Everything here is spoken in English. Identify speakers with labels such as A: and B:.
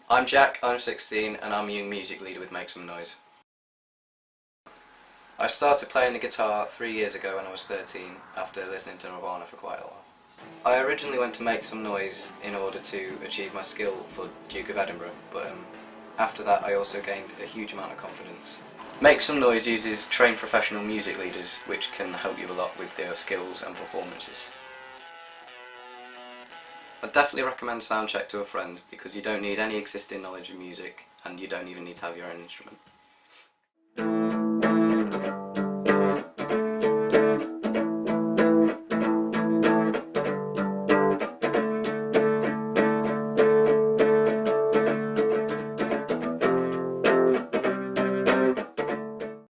A: I'm Jack, I'm 16 and I'm a young music leader with Make Some Noise. I started playing the guitar 3 years ago when I was 13 after listening to Nirvana for quite a while. I originally went to Make Some Noise in order to achieve my skill for Duke of Edinburgh, but after that I also gained a huge amount of confidence. Make Some Noise uses trained professional music leaders which can help you a lot with their skills and performances. I'd definitely recommend Soundcheck to a friend because you don't need any existing knowledge of music and you don't even need to have your own instrument.